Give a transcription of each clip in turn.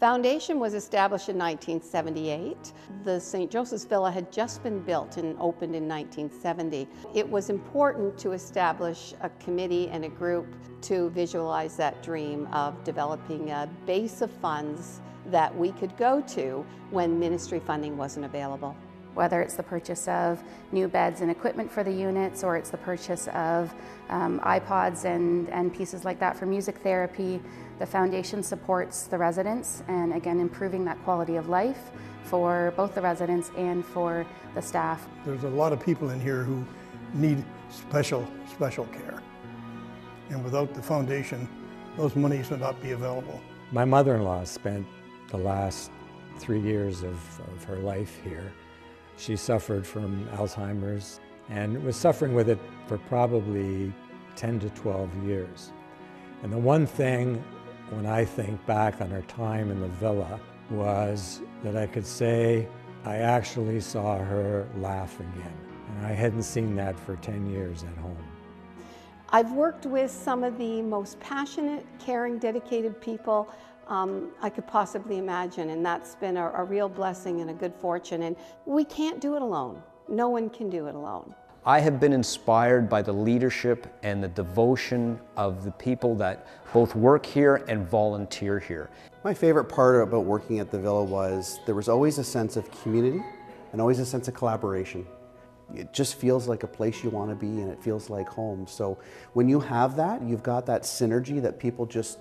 Foundation was established in 1978. The St. Joseph's Villa had just been built and opened in 1970. It was important to establish a committee and a group to visualize that dream of developing a base of funds that we could go to when ministry funding wasn't available. Whether it's the purchase of new beds and equipment for the units, or it's the purchase of iPods and pieces like that for music therapy, the foundation supports the residents and again improving that quality of life for both the residents and for the staff. There's a lot of people in here who need special care. And without the foundation, those monies would not be available. My mother-in-law spent the last 3 years of her life here. She suffered from Alzheimer's and was suffering with it for probably 10 to 12 years. And the one thing, when I think back on her time in the villa, was that I could say I actually saw her laugh again. And I hadn't seen that for 10 years at home. I've worked with some of the most passionate, caring, dedicated people I could possibly imagine, and that's been a real blessing and a good fortune. And we can't do it alone. No one can do it alone. I have been inspired by the leadership and the devotion of the people that both work here and volunteer here. My favorite part about working at the Villa was there was always a sense of community and always a sense of collaboration. It just feels like a place you want to be, and it feels like home. So when you have that, you've got that synergy that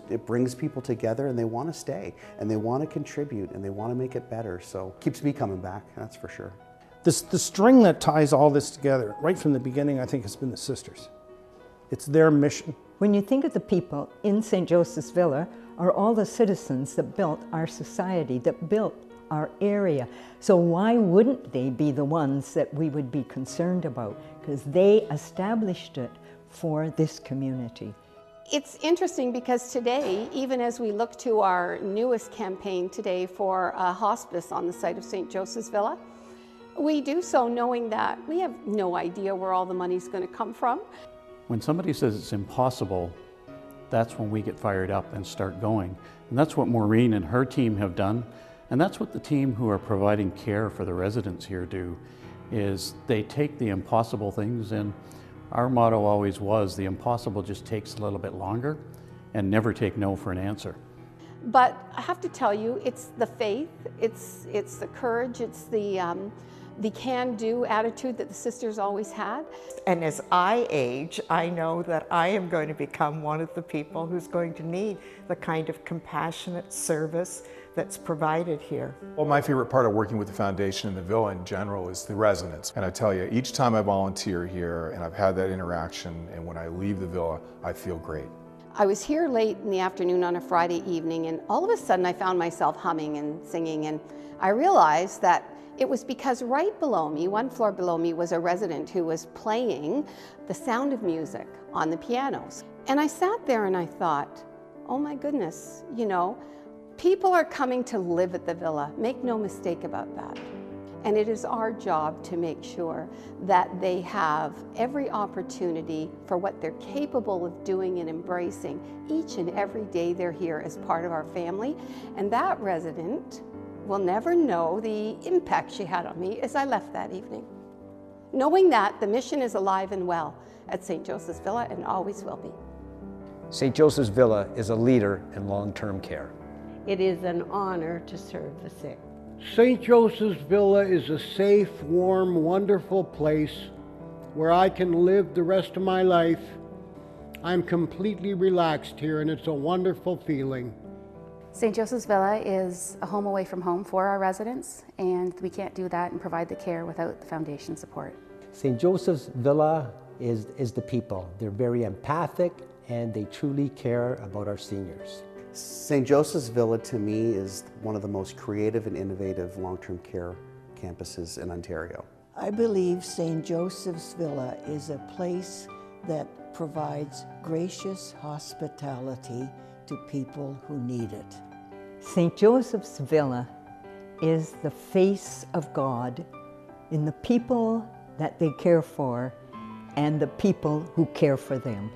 it brings people together, and they want to stay and they want to contribute and they want to make it better. So it keeps me coming back, that's for sure. The string that ties all this together, right from the beginning, I think has been the sisters. It's their mission. When you think of the people in St. Joseph's Villa, are all the citizens that built our society, that built our area. So why wouldn't they be the ones that we would be concerned about? Because they established it for this community. It's interesting because today, even as we look to our newest campaign today for a hospice on the site of St. Joseph's Villa, we do so knowing that we have no idea where all the money's going to come from. When somebody says it's impossible, that's when we get fired up and start going. And that's what Maureen and her team have done. And that's what the team who are providing care for the residents here do, is they take the impossible things, and our motto always was, the impossible just takes a little bit longer, and never take no for an answer. But I have to tell you, it's the faith, it's the courage, it's the can-do attitude that the sisters always had. And as I age, I know that I am going to become one of the people who's going to need the kind of compassionate service that's provided here. Well, my favorite part of working with the foundation and the Villa in general is the residents. And I tell you, each time I volunteer here and I've had that interaction, and when I leave the Villa, I feel great. I was here late in the afternoon on a Friday evening, and all of a sudden I found myself humming and singing, and I realized that it was because right below me, one floor below me, was a resident who was playing The Sound of Music on the pianos. And I sat there and I thought, oh my goodness, you know, people are coming to live at the Villa. Make no mistake about that. And it is our job to make sure that they have every opportunity for what they're capable of doing and embracing each and every day they're here as part of our family. And that resident will never know the impact she had on me as I left that evening. Knowing that the mission is alive and well at St. Joseph's Villa and always will be. St. Joseph's Villa is a leader in long-term care. It is an honor to serve the sick. St. Joseph's Villa is a safe, warm, wonderful place where I can live the rest of my life. I'm completely relaxed here, and it's a wonderful feeling. St. Joseph's Villa is a home away from home for our residents, and we can't do that and provide the care without the foundation support. St. Joseph's Villa is the people. They're very empathic, and they truly care about our seniors. St. Joseph's Villa, to me, is one of the most creative and innovative long-term care campuses in Ontario. I believe St. Joseph's Villa is a place that provides gracious hospitality to people who need it. St. Joseph's Villa is the face of God in the people that they care for and the people who care for them.